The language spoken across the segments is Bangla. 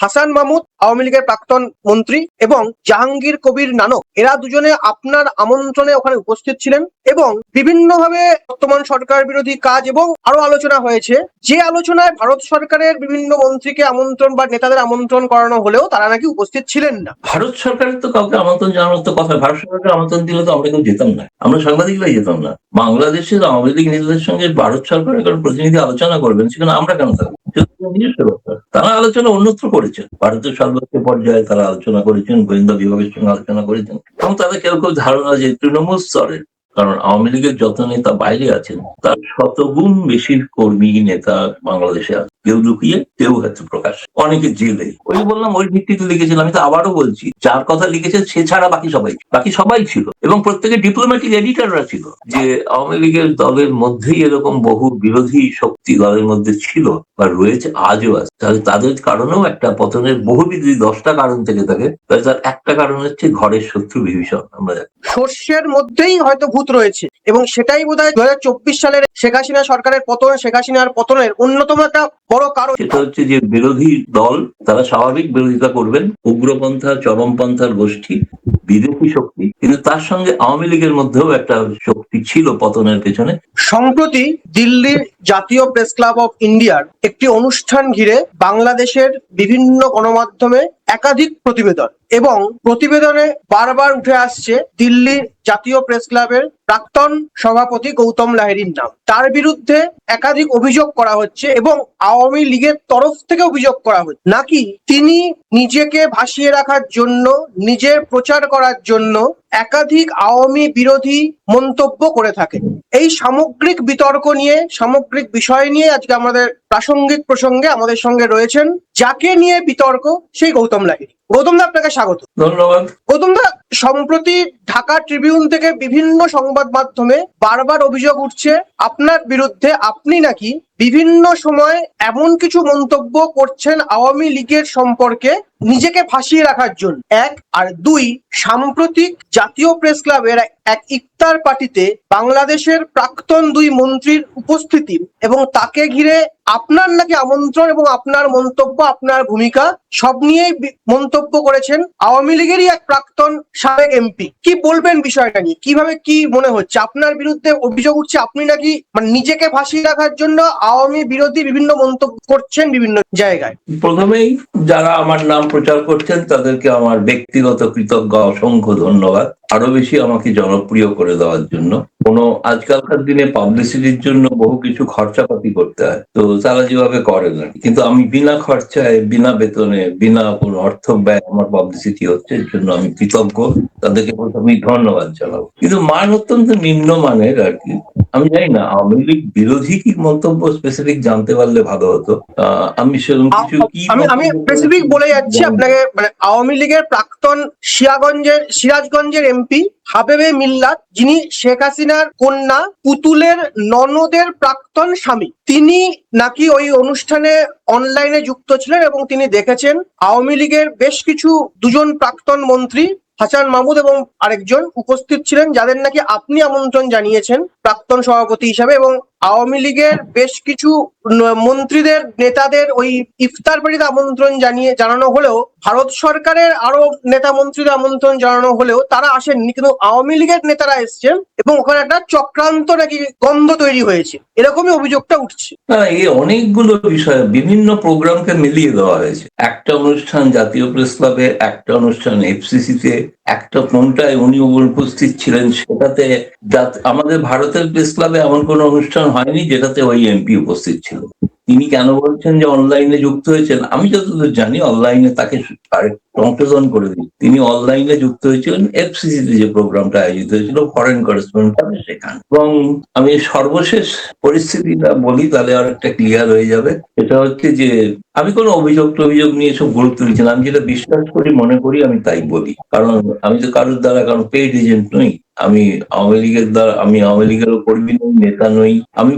হাসান মাহমুদ আওয়ামী লীগের প্রাক্তন মন্ত্রী এবং জাহাঙ্গীর কবির নানক, এরা দুজনে আপনার আমন্ত্রণে ওখানে উপস্থিত ছিলেন এবং বিভিন্নভাবে বর্তমান সরকার বিরোধী কাজ এবং আরো আলোচনা হয়েছে। যে আলোচনায় ভারত সরকারের বিভিন্ন মন্ত্রীকে আমন্ত্রণ বা নেতাদের আমন্ত্রণ করানো হলেও তারা নাকি উপস্থিত ছিলেন না। ভারত সরকারের তো কাউকে আমন্ত্রণ জানানোর তো কথা, ভারত সরকারের আমন্ত্রণ দিলে তো আমরা কেউ যেতাম না, আমরা সাংবাদিকরাই যেতাম না। বাংলাদেশের আওয়ামী লীগ নেতাদের সঙ্গে ভারত সরকারের কোনো প্রতিনিধি আলোচনা করবেন, সেখানে আমরা কেন থাকবো? নিজস্ব ব্যাপার। তারা আলোচনা অন্যত্র করেছেন, ভারতের সর্বোচ্চ পর্যায়ে তারা আলোচনা করেছেন, গোয়েন্দা বিভাগের সঙ্গে আলোচনা করেছেন, এবং তাদের কেউ কেউ ধারণা যে তৃণমূল স্তরের, কারণ আওয়ামী লীগের যত নেতা বাইরে আছেন তার শতগুণ বেশি কর্মী নেতা বাংলাদেশে আছে, কেউ লুকিয়ে কেউ হয়তো প্রকাশ, অনেকে জেলে। ওই বললাম ওই ভিত্তিতে লিখেছিল। আমি তো আবারও বলছি, যার কথা লিখেছে সে ছাড়া বাকি সবাই ছিল, এবং প্রত্যেকে ডিপ্লোম্যাটিক এডিটররা ছিল। যে আওয়ামী লীগের দলের মধ্যেই এরকম বহু বিরোধী শক্তি দলের মধ্যে ছিল বা রয়েছে, আজও আছে, তাহলে তাদের কারণেও একটা পতনের বহুবিধ 10টা কারণ থেকে থাকে, তাহলে তার একটা কারণ হচ্ছে ঘরের শত্রু বিভীষণ। আমরা শস্যের মধ্যেই হয়তো ভূত রয়েছে, এবং সেটাই বোধহয় 2024 সালের শেখ হাসিনা সরকারের পতন, শেখ হাসিনার পতনের অন্যতম একটা বড় কারণ। সেটা হচ্ছে যে বিরোধী দল তারা স্বাভাবিক বিরোধিতা করবেন, উগ্রপন্থা চরমপন্থার গোষ্ঠী বিদেশি শক্তি, কিন্তু তার সঙ্গে আওয়ামী লীগের মধ্যেও একটা শক্তি ছিল পতনের পেছনে। সম্প্রতি দিল্লির জাতীয় প্রেস ক্লাব অফ ইন্ডিয়ার একটি অনুষ্ঠান ঘিরে বাংলাদেশের বিভিন্ন গণমাধ্যমে একাধিক প্রতিবেদন, এবং প্রতিবেদনে বারবার উঠে আসছে দিল্লির জাতীয় প্রেস ক্লাবের প্রাক্তন সভাপতি গৌতম লাহিড়ীর নাম। তার বিরুদ্ধে একাধিক অভিযোগ করা হচ্ছে এবং আওয়ামী লীগের তরফ থেকে অভিযোগ করা হচ্ছে নাকি তিনি নিজেকে ভাসিয়ে রাখার জন্য, নিজের প্রচার করার জন্য একাধিক আওয়ামী বিরোধী মন্তব্য করে থাকেন। এই সামগ্রিক বিতর্ক নিয়ে, সামগ্রিক বিষয় নিয়ে আজকে আমাদের প্রাসঙ্গিক প্রসঙ্গে আমাদের সঙ্গে রয়েছেন, যাকে নিয়ে বিতর্ক, সেই গৌতম লাহিড়ী। গৌতম দা, আপনাকে স্বাগত। ধন্যবাদ। গৌতম দা, সম্প্রতি ঢাকা ট্রিবিউন থেকে বিভিন্ন সংবাদ মাধ্যমে বারবার অভিযোগ উঠছে আপনার বিরুদ্ধে, আপনি নাকি বিভিন্ন সময় এমন কিছু মন্তব্য করছেন আওয়ামী লীগের সম্পর্কে নিজেকে ফাঁসিয়ে রাখার জন্য, এক। আর দুই, সাম্প্রতিক জাতীয় প্রেস ক্লাবের এক ইফতার পার্টিতে বাংলাদেশের প্রাক্তন 2 মন্ত্রীর উপস্থিতি এবং তাকে ঘিরে আপনার নাকি আমন্ত্রণ এবং আপনার মন্তব্য, আপনার ভূমিকা সব নিয়েই মন্তব্য করেছেন আওয়ামী লীগেরই এক প্রাক্তন সাবেক এমপি। কি বলবেন বিষয়টা নিয়ে? কিভাবে, কি মনে হচ্ছে? আপনার বিরুদ্ধে অভিযোগ উঠছে আপনি নাকি নিজেকে ফাঁসিয়ে রাখার জন্য আওয়ামী বিরোধী বিভিন্ন মন্তব্য করছেন বিভিন্ন জায়গায়। প্রথমেই যারা আমার নাম প্রচার করছেন তাদেরকে আমার ব্যক্তিগত কৃতজ্ঞ, অসংখ্য ধন্যবাদ, আরো বেশি আমাকে জনপ্রিয় করে দেওয়ার জন্য। কোনো আজকালকার দিনে পাবলিসিটির জন্য বহু কিছু খরচাপাতি করতে হয়, তো তারা যেভাবে করেন না, কিন্তু আমি বিনা খরচায়, বিনা বেতনে, বিনা কোনো অর্থ ব্যয় আমার পাবলিসিটি হচ্ছে, এর জন্য আমি কৃতজ্ঞ, তাদেরকে প্রথমেই ধন্যবাদ জানাবো। কিন্তু মান অত্যন্ত নিম্নমানের আর কি। আমি জানি না আওয়ামী লীগ বিরোধী কি মন্তব্য স্পেসিফিক জানতে পারলে ভালো হতো। আমি সেরকম কিছু আমি স্পেসিফিক বলে যাচ্ছি আপনাকে, আওয়ামী লীগের প্রাক্তন সিরাজগঞ্জের এমপি হাবেবে মিল্লাত, যিনি শেখ হাসিনার কন্যা পুতুলের ননদের প্রাক্তন স্বামী, তিনি নাকি ওই অনুষ্ঠানে অনলাইনে যুক্ত ছিলেন এবং তিনি দেখেছেন আওয়ামী লীগের বেশ কিছু 2জন প্রাক্তন মন্ত্রী, হাসান মাহমুদ এবং আরেকজন উপস্থিত ছিলেন, যাদের নাকি আপনি আমন্ত্রণ জানিয়েছেন প্রাক্তন সভাপতি হিসাবে, এবং আওয়ামী লীগের বেশ কিছু মন্ত্রীদের, নেতাদের ওই ইফতার পার্টিতে আমন্ত্রণ জানানো হলেও, ভারত সরকারের আরো নেতা মন্ত্রীদের আমন্ত্রণ জানানো হলেও তারা আসেননি, কিন্তু আওয়ামী লীগের নেতারা এসছেন এবং ওখানে একটা চক্রান্ত নাকি গন্ধ তৈরি হয়েছে, এরকমই অভিযোগটা উঠছে। এই অনেকগুলো বিষয় বিভিন্ন প্রোগ্রামকে মিলিয়ে দেওয়া হয়েছে। একটা অনুষ্ঠান জাতীয় প্রেস ক্লাবে, একটা অনুষ্ঠান এফসিসিতে, একটা কোনটায় উনি উপস্থিত ছিলেন সেটাতে। আমাদের ভারতের প্রেস ক্লাবে এমন কোনো অনুষ্ঠান হয়নি যেটাতে ওই এমপি উপস্থিত ছিল। তিনি কেন বলছেন যে অনলাইনে যুক্ত হয়েছেন? আমি যতদূর জানি অনলাইনে তাকে সংশোধন করে দিই, তিনি অনলাইনে যুক্ত হয়েছিলেন এফসিসিতে যে প্রোগ্রামটা আয়োজিত হয়েছিল ফরেন করেসপন্ডেন্ট সেখানে। এবং আমি সর্বশেষ পরিস্থিতিটা বলি, তাহলে আর একটা ক্লিয়ার হয়ে যাবে। এটা হচ্ছে যে আমি কোনো অভিযোগ নিয়ে সব গুরুত্ব দিচ্ছি না, আমি যেটা বিশ্বাস করি, মনে করি, আমি তাই বলি। কারণ আমি তো কারোর দ্বারা কারণ পেইড এজেন্ট নই, আমি আওয়ামী লীগেরও কর্মী নই, নেতা নই। আমি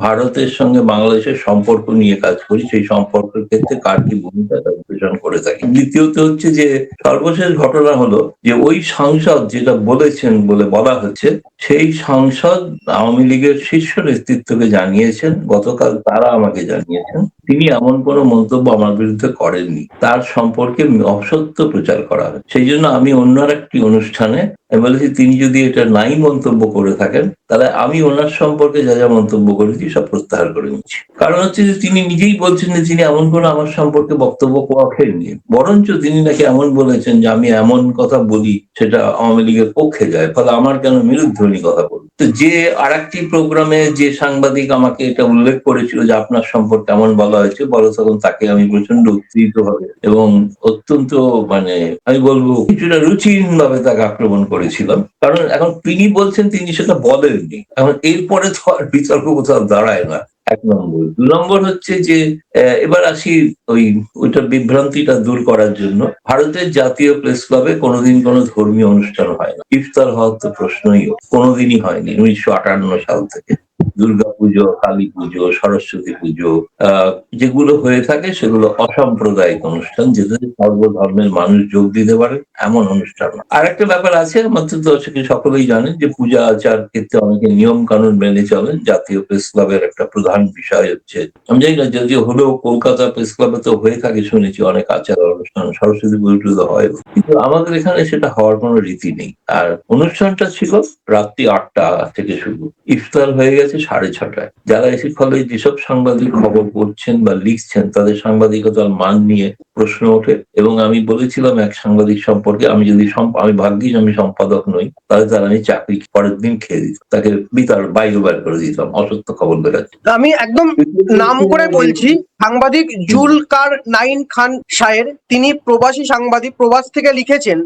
ভারতের সঙ্গে বাংলাদেশের সম্পর্ক নিয়ে কাজ করি, সেই সম্পর্কের ক্ষেত্রে কার কি ভূমিকা তা বিশ্লেষণ করে থাকি। দ্বিতীয়ত হচ্ছে যে সর্বশেষ ঘটনা হলো যে ওই সাংসদ যেটা বলেছেন বলে বলা হচ্ছে, সেই সাংসদ আওয়ামী লীগের শীর্ষ নেতৃত্বকে জানিয়েছেন, গতকাল তারা আমাকে জানিয়েছেন তিনি এমন কোনো মন্তব্য আমার বিরুদ্ধে করেননি, তার সম্পর্কে অসত্য প্রচার করা হয়। সেই জন্য আমি অন্য একটি অনুষ্ঠানে আমি বলেছি তিনি যদি এটা নাই মন্তব্য করে থাকেন তাহলে আমি ওনার সম্পর্কে যা যা মন্তব্য করেছি সব প্রত্যাহার করে নিচ্ছি। কারণ হচ্ছে যে তিনি নিজেই বলছেন যে তিনি এমন কোনো আমার সম্পর্কে বক্তব্য রাখেননি, বরঞ্চ তিনি নাকি এমন বলেছেন যে আমি এমন কথা বলি সেটা আওয়ামী লীগের পক্ষে যায়, ফলে আমার কেন বিরুদ্ধে কথা বলি। তো যে আর একটি প্রোগ্রামে যে সাংবাদিক আমাকে এটা উল্লেখ করেছিল যে আপনার সম্পর্কে এমন বলা হয়েছে, বলো তখন তাকে আমি প্রচন্ড উত্তেজিত হবে এবং অত্যন্ত আমি বলবো কিছুটা রুচিহীন ভাবে তাকে আক্রমণ করেছিলাম। কারণ এখন তিনি বলছেন তিনি সেটা বলেননি, এখন এরপরে তো আর বিতর্ক কোথাও দাঁড়ায় না। 1 নম্বর। 2 নম্বর হচ্ছে যে এবার আসি ওইটা বিভ্রান্তিটা দূর করার জন্য ভারতের জাতীয় প্রেস ক্লাবে কোনোদিন কোনো ধর্মীয় অনুষ্ঠান হয় না। ইফতার হওয়ার তো প্রশ্নই কোনোদিনই হয়নি 1958 সাল থেকে। দুর্গাপুজো, কালী পুজো, সরস্বতী পুজো যেগুলো হয়ে থাকে সেগুলো অসাম্প্রদায়িক অনুষ্ঠান, যেটাতে সর্বধর্মের মানুষ যোগ দিতে পারে এমন অনুষ্ঠান। আর একটা ব্যাপার আছে, আমাদের দর্শকে সকলেই জানেন যে পূজা আচার ক্ষেত্রে অনেকে নিয়ম কানুন মেনে চলেন। জাতীয় প্রেস ক্লাবের একটা প্রধান বিষয় হচ্ছে, আমি জানি না যদিও হলেও কলকাতা প্রেস ক্লাবে তো হয়ে থাকে শুনেছি অনেক আচার অনুষ্ঠান, সরস্বতী পুজো হয়, কিন্তু আমাদের এখানে সেটা হওয়ার কোনো রীতি নেই। আর অনুষ্ঠানটা ছিল রাত্রি 8টা থেকে শুরু, ইফতার হয়ে গেছে 6:30টায়। যারা এসে ফলে যেসব সাংবাদিক খবর পড়ছেন বা লিখছেন তাদের সাংবাদিকতার মান নিয়ে প্রশ্ন ওঠে। এবং আমি বলেছিলাম এক সাংবাদিক সম্পর্কে, আমি ভাগ্যিস আমি সম্পাদক নই, তাহলে তার আমি চাকরি পরের দিন খেয়ে দিতাম, তাকে বাইরে বার করে দিতাম অসত্য খবর বেরাচ্ছে। আমি একদম নাম করে বলছি, সাংবাদিক জুলকার নাইন খান সাহের, তিনি প্রবাসী সাংবাদিক, প্রবাস থেকে লিখেছেন,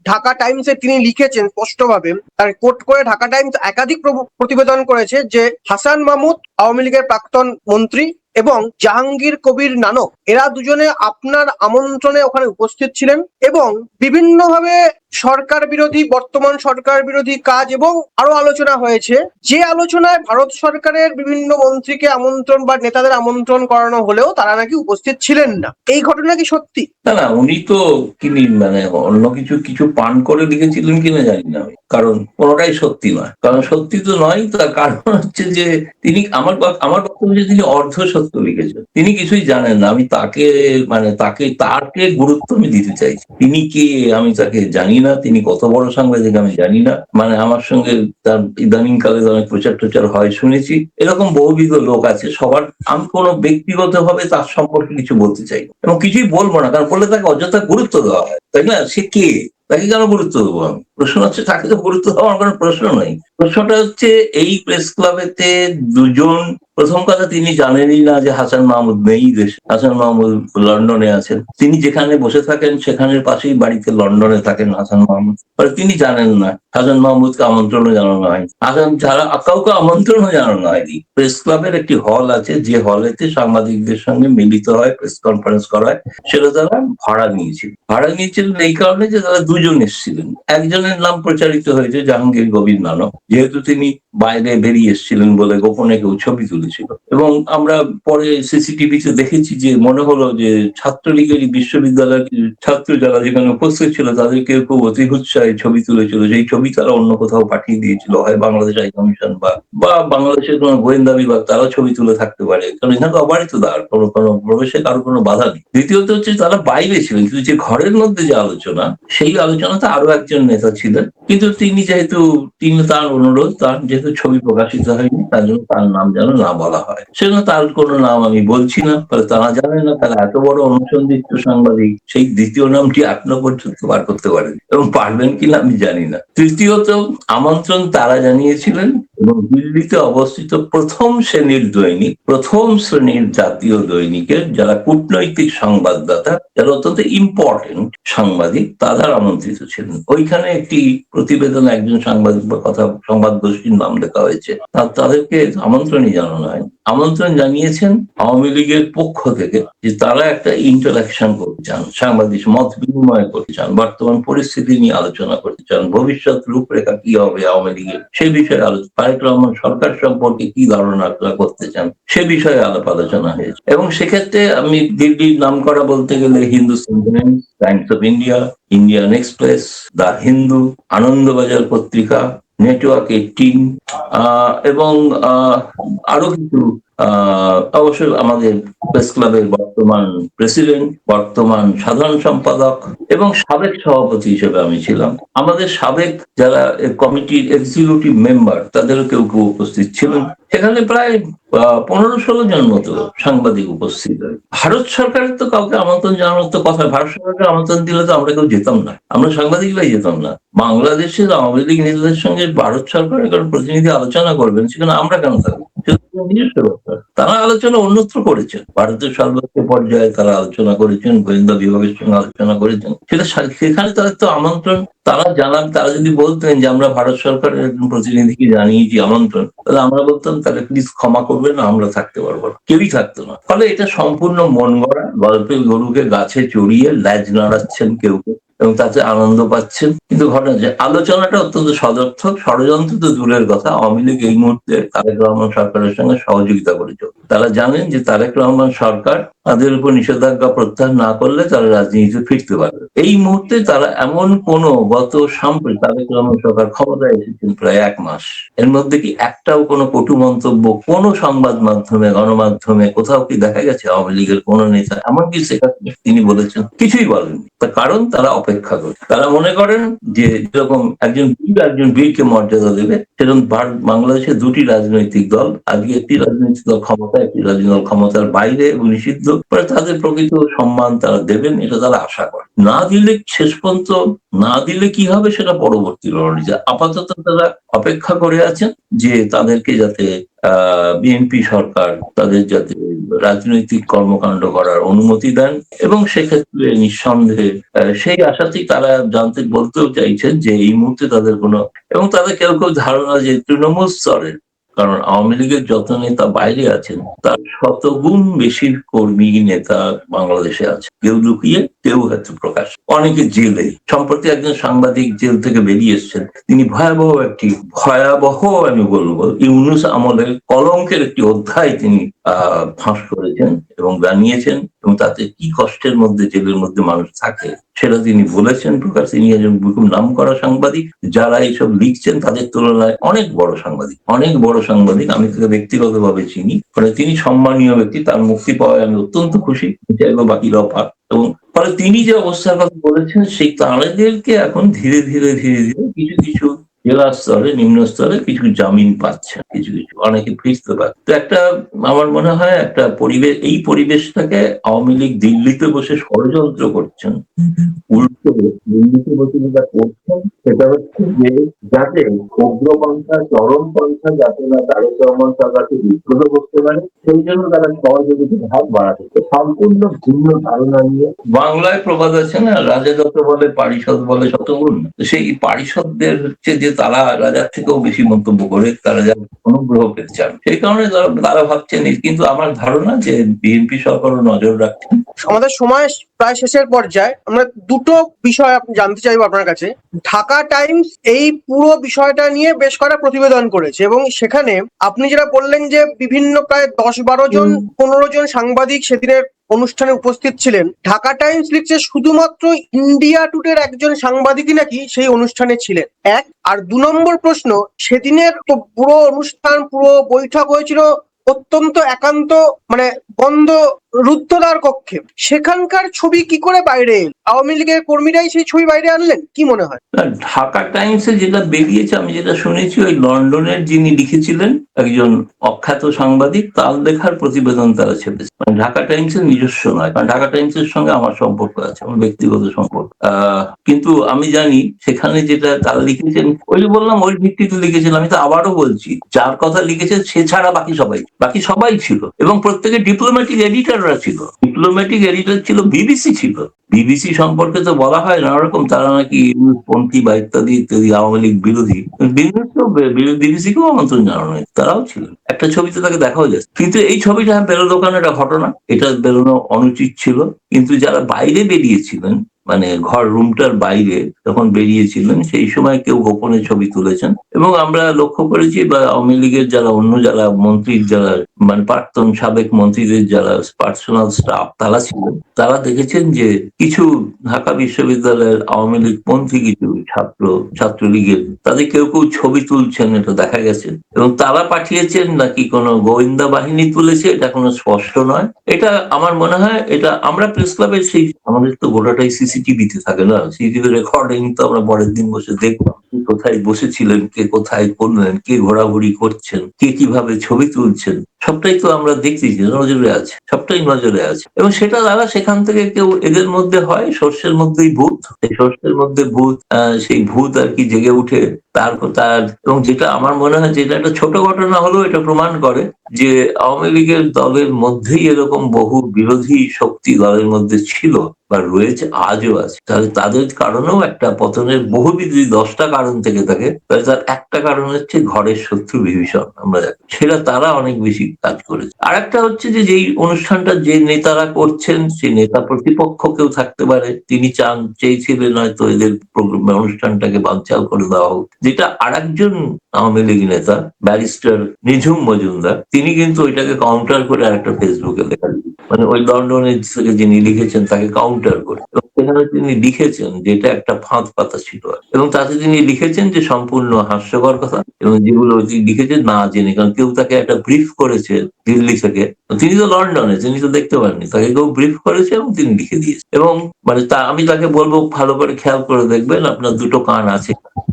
ঢাকা টাইমসে তিনি লিখেছেন স্পষ্টভাবে, তার কোট করে ঢাকা টাইমস একাধিক প্রতিবেদন করেছে যে হাসান মাহমুদ আওয়ামী লীগের প্রাক্তন মন্ত্রী এবং জাহাঙ্গীর কবির নানক এরা দুজনে আপনার আমন্ত্রণে ওখানে উপস্থিত ছিলেন এবং বিভিন্নভাবে সরকার বিরোধী, বর্তমান সরকার বিরোধী কাজ এবং আরো আলোচনা হয়েছে, যে আলোচনায় ভারত সরকারের বিভিন্ন মন্ত্রীকে আমন্ত্রণ বা নেতাদের আমন্ত্রণ করানো হলেও তারা নাকি উপস্থিত ছিলেন না। এই ঘটনা কি সত্যি? না, উনি তো অন্য কিছু পান করে লিখেছিলেন কিনা জানি না আমি, কারণ কোনোটাই সত্যি নয়। কারণ সত্যি তো নয়, তার কারণ হচ্ছে যে তিনি আমার বক্তব্য যে তিনি অর্ধ সত্য লিখেছেন, তিনি কিছুই জানেন না। আমি তাকে গুরুত্ব আমি দিতে চাইছি। তিনি কে আমি তাকে জানি না, তিনি কত বড় সাংবাদিক আমি জানি না। আমার সঙ্গে তার ইদানিং কালে অনেক প্রচার টোচার হয় শুনেছি, এরকম বহুবিধ লোক আছে। আমি কোনো ব্যক্তিগত ভাবে তার সম্পর্কে কিছু বলতে চাই এবং কিছুই বলবো না, কারণ বললে তাকে অযথা গুরুত্ব দেওয়া হয়, তাই না? সে কে, তাকে কেন গুরুত্ব দেবো আমি? প্রশ্ন হচ্ছে তাকে তো গুরুত্ব দেওয়ার কোনো প্রশ্ন নেই। প্রশ্নটা হচ্ছে এই প্রেস ক্লাবেতে দুজন, প্রথম কথা তিনি জানেনই না যে হাসান মাহমুদ নেই দেশে, হাসান মাহমুদ লন্ডনে আছেন। তিনি যেখানে বসে থাকেন সেখানের পাশেই বাড়িতে লন্ডনে থাকেন হাসান মাহমুদ, তিনি জানেন না হাসান মাহমুদকে আমন্ত্রণও জানানো হয়নি, কাউকে আমন্ত্রণও জানানো হয়নি। প্রেস ক্লাবের একটি হল আছে, যে হলেতে সাংবাদিকদের সঙ্গে মিলিত হয়, প্রেস কনফারেন্স করা হয়, সেটা তারা ভাড়া নিয়েছিলেন এই কারণে যে তারা দুজন এসেছিলেন। একজনের নাম প্রচারিত হয়েছে জাহাঙ্গীর কবির নানক, যেহেতু তিনি বাইরে বেরিয়ে এসেছিলেন বলে গোপনে কেউ ছবি তুলেছিল এবং আমরা পরে সিসিটিভিতে দেখেছি যে মনে হলো যে ছাত্রলীগেরই বিশ্ববিদ্যালয়ের ছাত্র যারা যেখানে উপস্থিত ছিল তাদের কেউ খুব অতি উৎসাহে ছবি তুলেছিল, সেই ছবি তারা অন্য কোথাও পাঠিয়ে দিয়েছিল, হয় বাংলাদেশ হাই কমিশন বা বাংলাদেশের কোনো গোয়েন্দা বিভাগ, তারা ছবি তুলে থাকতে পারে, কারণ এখানে তো অবারিত দ্বার, কোনো প্রবেশে কারো কোনো বাধা নেই। দ্বিতীয়ত হচ্ছে তারা বাইরে ছিলেন, কিন্তু যে ঘরের মধ্যে যে আলোচনা, সেই আলোচনাতে আরো একজন নেতা ছিলেন, কিন্তু তিনি তার অনুরোধ, তার যেহেতু ছবি প্রকাশিত হয়নি তার জন্য তার নাম যেন না বলা হয়, সেজন্য তার কোনো নাম আমি বলছি না। ফলে তারা জানেন না, তারা এত বড় অনুসন্ধিত সাংবাদিক সেই দ্বিতীয় নামটি এখনো পর্যন্ত বার করতে পারেন এবং পারবেন কিনা আমি জানি না। তৃতীয়ত, আমন্ত্রণ তারা জানিয়েছিলেন এবং দিল্লিতে অবস্থিত প্রথম শ্রেণীর জাতীয় দৈনিকের যারা কূটনৈতিক সংবাদদাতা, যারা অত্যন্ত ইম্পর্টেন্ট সাংবাদিক, তারা আমন্ত্রিত ছিলেন। ওইখানে একটি প্রতিবেদন একজন সাংবাদিক সংবাদ গোষ্ঠীর নাম লেখা হয়েছে, তাদেরকে আমন্ত্রণই জানানো হয়। আমন্ত্রণ জানিয়েছেন আওয়ামী লীগের পক্ষ থেকে যে তারা একটা ইন্টারাকশন করতে চান, সাংবাদিক মত বিনিময় করতে চান, বর্তমান পরিস্থিতি নিয়ে আলোচনা করতে চান, ভবিষ্যৎ রূপরেখা কি হবে আওয়ামী লীগের সেই বিষয়ে তারেক রহমান সরকার সম্পর্কে কি ধারণা করতে চান সে বিষয়ে আলোচনা হয়েছে। এবং সেক্ষেত্রে আমি দিল্লির নাম করা বলতে গেলে Hindustan Times, Times of India, Indian express, the Hindu, Anandabazar পত্রিকা, নেটওয়ার্ক 18 এবং আরো কিছু অবশ্যই আমাদের প্রেস ক্লাবের বর্তমান প্রেসিডেন্ট, বর্তমান সাধারণ সম্পাদক এবং সাবেক সভাপতি হিসেবে আমি ছিলাম। আমাদের সাবেক যারা কমিটির এক্সিকিউটিভ মেম্বার তাদেরও কেউ কেউ উপস্থিত ছিলেন। সেখানে প্রায় 15-16 জন মতো সাংবাদিক উপস্থিত হয়। ভারত সরকারের তো কাউকে আমন্ত্রণ জানানোর তো কথা, ভারত সরকারকে আমন্ত্রণ দিলে তো আমরা কেউ যেতাম না, আমরা সাংবাদিকরাই যেতাম না। বাংলাদেশের আওয়ামী লীগ নেতাদের সঙ্গে ভারত সরকারের কারণ প্রতিনিধি আলোচনা করবেন, সেখানে আমরা কেন থাকবো? নিজস্ব ব্যাপার। তারা আলোচনা অন্যত্র করেছেন, ভারতের সর্বোচ্চ পর্যায়ে তারা আলোচনা করেছেন, গোয়েন্দা বিভাগের সঙ্গে আলোচনা করেছেন, সেখানে তাদের তো আমন্ত্রণ তারা জানান। তারা যদি বলতেন যে আমরা ভারত সরকারের একজন প্রতিনিধিকে জানিয়েছি আমন্ত্রণ, তাহলে আমরা বলতাম তাহলে প্লিজ ক্ষমা করবেন, আমরা থাকতে পারবো না, কেউই থাকতো না। ফলে এটা সম্পূর্ণ মন গড়া, গল্পের গরুকে গাছে চড়িয়ে ল্যাজ নাড়াচ্ছেন কেউ কেউ এবং তাতে আনন্দ পাচ্ছেন। কিন্তু ঘটনা যে আলোচনাটা অত্যন্ত সদর্থক, ষড়যন্ত্র তো দূরের কথা। আওয়ামী লীগ এই মুহূর্তে তারেক রহমান সরকারের সঙ্গে সহযোগিতা করেছে। তারা জানেন যে তারেক রহমান সরকার তাদের উপর নিষেধাজ্ঞা প্রত্যাহার না করলে তারা রাজনীতিতে ফিরতে পারবে। এই মুহূর্তে তারা এমন কোন তারেক রহমান সরকার ক্ষমতায় এসেছেন প্রায় 1 মাস, এর মধ্যে কি একটাও কোনো কটু মন্তব্য কোনো সংবাদ মাধ্যমে, গণমাধ্যমে কোথাও কি দেখা গেছে আওয়ামী লীগের কোন নেতা? এমনকি সেখানে তিনি বলেছেন কিছুই বলেননি। তার কারণ তারা অপেক্ষা করে, তারা মনে করেন যে যেরকম একজন বীরকে মর্যাদা দেবে, সেরকম বাংলাদেশের 2টি রাজনৈতিক দল, আজকে একটি রাজনৈতিক দল ক্ষমতায়, একটি রাজনৈতিক দল ক্ষমতার বাইরে এবং নিষিদ্ধ, তাদের প্রকৃত সম্মান তারা দেবেন, এটা তারা আশা করে। না দিলে শেষ পর্যন্ত না দিলে কি হবে সেটা পরবর্তী লড়াই। আপাতত তারা অপেক্ষা করে আছেন যে তাদেরকে যাতে বিএনপি সরকার তাদের যাতে রাজনৈতিক কর্মকাণ্ড করার অনুমতি দেন, এবং সেক্ষেত্রে নিঃসন্দেহে সেই আশাতেই তারা বলতেও চাইছেন যে এই মুহূর্তে তাদের কোনো, এবং তাদের কেউ কেউ ধারণা যে তৃণমূল স্তরের, কারণ আওয়ামী লীগের যত নেতা বাইরে আছেন তার শতগুণ বেশি কর্মী নেতা বাংলাদেশে আছে, কেউ লুকিয়ে কেউ হয়তো প্রকাশ, অনেকে জেলে। সম্প্রতি একজন সাংবাদিক জেল থেকে বেরিয়ে এসেছেন, তিনি ভয়াবহ আমি বলবো ইউনূস আমলের কলঙ্কের একটি অধ্যায় তিনি ফাঁস করেছেন এবং জানিয়েছেন, এবং তাতে কি কষ্টের মধ্যে জেলের মধ্যে মানুষ থাকে সেটা তিনি বলেছেন প্রকাশ। তিনি একজন খুব নাম করা সাংবাদিক, যারা এইসব লিখছেন তাদের তুলনায় অনেক বড় সাংবাদিক। আমি তাকে ব্যক্তিগতভাবে চিনি, ফলে তিনি সম্মানীয় ব্যক্তি, তার মুক্তি পাওয়ায় আমি অত্যন্ত খুশি, চাইবো বাকিরাও পাক। এবং ফলে তিনি যে অবস্থার কথা বলেছেন সেই তাদেরকে এখন ধীরে ধীরে কিছু কিছু জেলা স্তরে, নিম্ন স্তরে কিছু জামিন পাচ্ছে, কিছু অনেকে ফিরতে পারছে। তো একটা আমার মনে হয় একটা পরিবেশ, এই পরিবেশটাকে আওয়ামী লীগ দিল্লিতে বসে ষড়যন্ত্র করছেন, উল্টো দিল্লিতে বসে যেটা করছেন সেটা হচ্ছে যে যাতে উগ্রপন্থা, চরমপন্থা যাতে না তারেক রহমান সরকারকে বিব্রত করতে পারে, সেই জন্য তারা সহযোগিতার হাত বাড়াতে, সম্পূর্ণ ভিন্ন ধারণা নিয়ে। বাংলায় প্রবাদ আছে না, রাজা যত বলে পারিষদ বলে শতগুণ। সেই পারিষদদের হচ্ছে যে তারা রাজার থেকেও বেশি মন্তব্য করে, তারা যা অনুগ্রহ পেতে চান, সেই কারণে তারা ভাবছেন। কিন্তু আমার ধারণা যে বিএনপি সরকারও নজর রাখছেন। আমাদের সময় প্রায় শেষের পর্যায়ে, আমরা দুটো বিষয় জানতে চাইবো আপনার কাছে। ঢাকা টাইমস এই পুরো বিষয়টা নিয়ে বেশ কয়েকটা প্রতিবেদন করেছে, এবং সেখানে আপনি যেটা বললেন যে বিভিন্ন প্রায় 10-12 জন 15 জন সাংবাদিক সেদিনের অনুষ্ঠানে উপস্থিত ছিলেন। ঢাকা টাইমস লিখছে শুধুমাত্র ইন্ডিয়া টুডের একজন সাংবাদিকই নাকি সেই অনুষ্ঠানে ছিলেন। আর 2 নম্বর প্রশ্ন, সেদিনের তো পুরো অনুষ্ঠান, পুরো বৈঠক হয়েছিল অত্যন্ত একান্ত, মানে বন্ধ রুদ্ধদ্বার কক্ষে। সেখানকার ছবি কি করে বাইরে এল? আওয়ামী লীগের কর্মীরাই সেই ছবি বাইরে আনলেন, কি মনে হয়? ঢাকা টাইমসে যেটা বেরিয়েছে, আমি যেটা শুনেছি, ওই লন্ডনের যিনি লিখেছিলেন একজন অখ্যাত সাংবাদিক, তার লেখার প্রতিবেদন তারা ছেপেছে। ঢাকা টাইমসের নিজস্ব নয়, কারণ ঢাকা টাইমসের সঙ্গে আমার সম্পর্ক আছে, আমার ব্যক্তিগত সম্পর্ক। কিন্তু আমি জানি সেখানে যেটা তারা লিখেছেন, ওই যে বললাম ওই ভিত্তিতে লিখেছেন। আমি তো আবারও বলছি, যার কথা লিখেছেন সে ছাড়া বাকি সবাই ছিল, এবং প্রত্যেকে ডিপ্লোম্যাটিক এডিটররা ছিল। ডিপ্লোম্যাটিক এডিটর ছিল বিবিসি ছিল। বিবিসি সম্পর্কে তো বলা হয় নানা রকম, তারা নাকি পন্থী বা ইত্যাদি ইত্যাদি আওয়ামী লীগ বিরোধী। বিবিসিকেও আমন্ত্রণ জানানো হয়, তারাও ছিলেন। একটা ছবিতে তাকে দেখাও যাচ্ছে। কিন্তু এই ছবিটা বেরোলো কেন? এটা ঘটনা, এটা বেরোনো অনুচিত ছিল। কিন্তু যারা বাইরে বেরিয়েছিলেন মানে রুমটার বাইরে যখন বেরিয়েছিলেন সেই সময় কেউ গোপনে ছবি তুলেছেন, এবং আমরা লক্ষ্য করেছি বা আওয়ামী লীগের যারা মন্ত্রীর যারা মানে প্রাক্তন সাবেক মন্ত্রীদের যারা পার্সোনাল স্টাফ তারা ছিলেন, তারা দেখেছেন যে কিছু ঢাকা বিশ্ববিদ্যালয়ের আওয়ামী লীগ পন্থী কিছু ছাত্রলীগের তাদের কেউ কেউ ছবি তুলছেন, এটা দেখা গেছে। এবং তারা পাঠিয়েছেন নাকি কোনো গোয়েন্দা বাহিনী তুলেছে এটা কোনো স্পষ্ট নয়। এটা আমার মনে হয় এটা আমরা প্রেস ক্লাবের সেই আমাদের তো গোটাটাই সিসিটিভিতে থাকে না, সিসিটিভি রেকর্ডিং তো আমরা পরের দিন বসে দেখলাম কোথায় বসেছিলেন, কে কোথায় করলেন, কে ঘোরাঘুরি করছেন, কে কিভাবে ছবি তুলছেন, সবটাই তো আমরা দেখতেছি, নজরে আছে, সবটাই নজরে আছে। এবং সেটা দ্বারা সেখান থেকে কেউ এদের মধ্যে হয় সর্ষের মধ্যেই ভূত, এই সর্ষের মধ্যে ভূত, সেই ভূত আর কি জেগে উঠে তার এবং যেটা আমার মনে হয় যেটা একটা ছোট ঘটনা হলেও এটা প্রমাণ করে যে আওয়ামী লীগের দলের মধ্যেই এরকম বহু বিরোধী শক্তি দলের মধ্যে ছিল বা রয়েছে, আজও আছে। তাহলে তাদের কারণেও একটা পতনের বহুবিধ যদি 10টা কারণ থেকে থাকে, তাহলে তার একটা কারণ হচ্ছে ঘরের শত্রু বিভীষণ, আমরা জানি সেটা তারা অনেক বেশি কাজ করেছে। আর একটা হচ্ছে যে যেই অনুষ্ঠানটা যে নেতারা করছেন সেই নেতা প্রতিপক্ষ কেউ থাকতে পারে, তিনি চেয়েছিলেন হয়তো এদের অনুষ্ঠানটাকে বানচাল করে দেওয়া হোক, যেটা আরেকজন আওয়ামী লীগ নেতা ব্যারিস্টার নিঝুম মজুমদার তিনি কিন্তু ওইটাকে কাউন্টার করে আরেকটা ফেসবুকে লেখা, মানে ওই লন্ডনের থেকে যিনি লিখেছেন তাকে কাউন্টার করে, সেখানে তিনি লিখেছেন যে এটা একটা ফাঁদ পাতা ছিল, এবং তাতে তিনি লিখেছেন যে সম্পূর্ণ হাস্যকর কথা, এবং যেগুলো তিনি লিখেছেন না জেনে, কারণ কেউ তাকে একটা ব্রিফ করেছে দিল্লি থেকে, তিনি তো লন্ডনে, তিনি তো দেখতে পাননি, তাকে কেউ ব্রিফ করেছে এবং তিনি লিখে দিয়েছে। এবং মানে আমি তাকে বলবো ভালো করে খেয়াল করে দেখবেন আপনার দুটো কান আছে,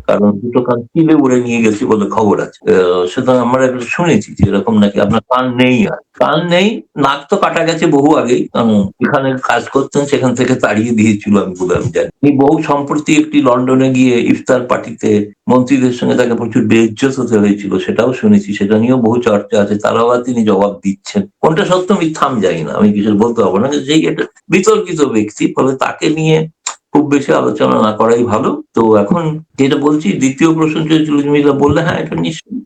কারণ দুটো কান কিলে উড়ে নিয়ে গেছে বলে খবর আছে। সুতরাং আমরা একটা শুনেছি যে এরকম নাকি আপনার কান নেই, আর কান নেই, নাক তো কাটা গেছে বহু আগেই, কারণ এখানে কাজ করতেন সেখান থেকে তাড়িয়ে দিয়েছিল আমি বলে আমি জানি। তিনি বহু সম্প্রতি একটি লন্ডনে গিয়ে ইফতার পার্টিতে মন্ত্রীদের সঙ্গে তাকে প্রচুর বেইজ্জত হতে হয়েছিল, সেটাও শুনেছি, সেটা নিয়েও বহু চর্চা আছে, তারাও তিনি জবাব দিচ্ছেন, কোনটা সত্য মিথ্যা আমি জানি না, আমি কিছু বলতে পারবো না, যেই একটা বিতর্কিত ব্যক্তি, ফলে তাকে নিয়ে খুব বেশি আলোচনা না করাই ভালো। তো এখন যেটা বলছি দ্বিতীয় প্রশ্ন যেটা বললে, হ্যাঁ এটা নিশ্চয়ই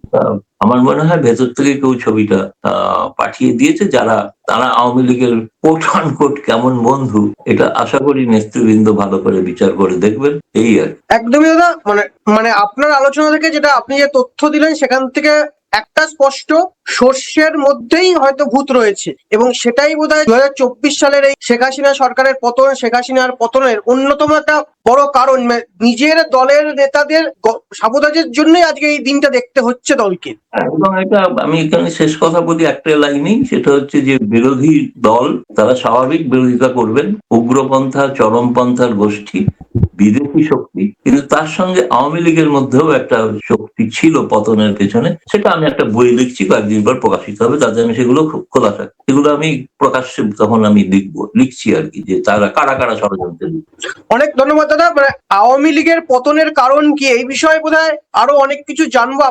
আমার মনে হয় ভেতর থেকে কেউ ছবিটা পাঠিয়ে দিয়েছে, তারা আওয়ামী লীগের কোট আনকোট কেমন বন্ধু, এটা আশা করি নেতৃবৃন্দ ভালো করে বিচার করে দেখবেন, এই আর একদমই দাদা, মানে মানে আপনার আলোচনা থেকে যেটা আপনি যে তথ্য দিলেন সেখান থেকে একটা স্পষ্ট, সর্ষের মধ্যেই হয়তো ভূত রয়েছে, এবং সেটাই বোধহয় 2024 সালের এই শেখ হাসিনা সরকারের পতন, শেখ হাসিনার পতনের অন্যতম একটা বড় কারণ। নিজের দলের নেতাদের সাবোতাজের জন্যই আজকে এই দিনটা দেখতে হচ্ছে দলকে। এবং এটা আমি এখানে শেষ কথা বলি একটা লাইনেই, সেটা হচ্ছে যে বিরোধী দল তারা স্বাভাবিক বিরোধিতা করবেন, উগ্রপন্থা চরমপন্থার গোষ্ঠী বিদেশি শক্তি, কিন্তু তার সঙ্গে আওয়ামী লীগের মধ্যেও একটা শক্তি ছিল পতনের পেছনে, সেটা আমি একটা বই লিখছি, কয়েকদিন পর প্রকাশিত হবে, তাতে আমি সেগুলো খুব খোলাসা, সেগুলো আমি প্রকাশ্যে তখন আমি লিখছি আর কি, যে তারা কারা কারা ষড়যন্ত্র। অনেক ধন্যবাদ দাদা। মানে আওয়ামী লীগের পতনের কারণ কি এই বিষয়ে বোধহয় আরো অনেক কিছু জানবো,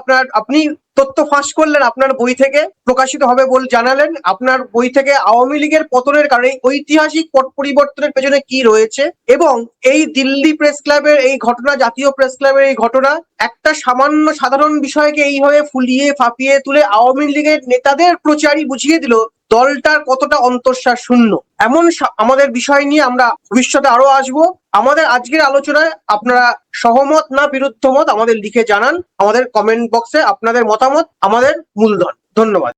আপনি তথ্য ফাঁস করলেন, আপনার বই থেকে প্রকাশিত হবে বলে জানালেন, আপনার বই থেকে আওয়ামী লীগের পতনের কারণে ঐতিহাসিক পট পরিবর্তনের পেছনে কি রয়েছে, এবং এই দিল্লি প্রেস ক্লাবের এই ঘটনা, জাতীয় প্রেস ক্লাবের এই ঘটনা একটা সামান্য সাধারণ বিষয়কে এইভাবে ফুলিয়ে ফাঁপিয়ে তুলে আওয়ামী লীগের নেতাদের প্রচারই বুঝিয়ে দিল দলটার কতটা অন্তঃসার শূন্য। এমন আমাদের বিষয় নিয়ে আমরা ভবিষ্যতে আরো আসবো। আমাদের আজকের আলোচনায় আপনারা সহমত না বিরুদ্ধ মত আমাদের লিখে জানান, আমাদের কমেন্ট বক্সে আপনাদের মতামত আমাদের মূলধন। ধন্যবাদ।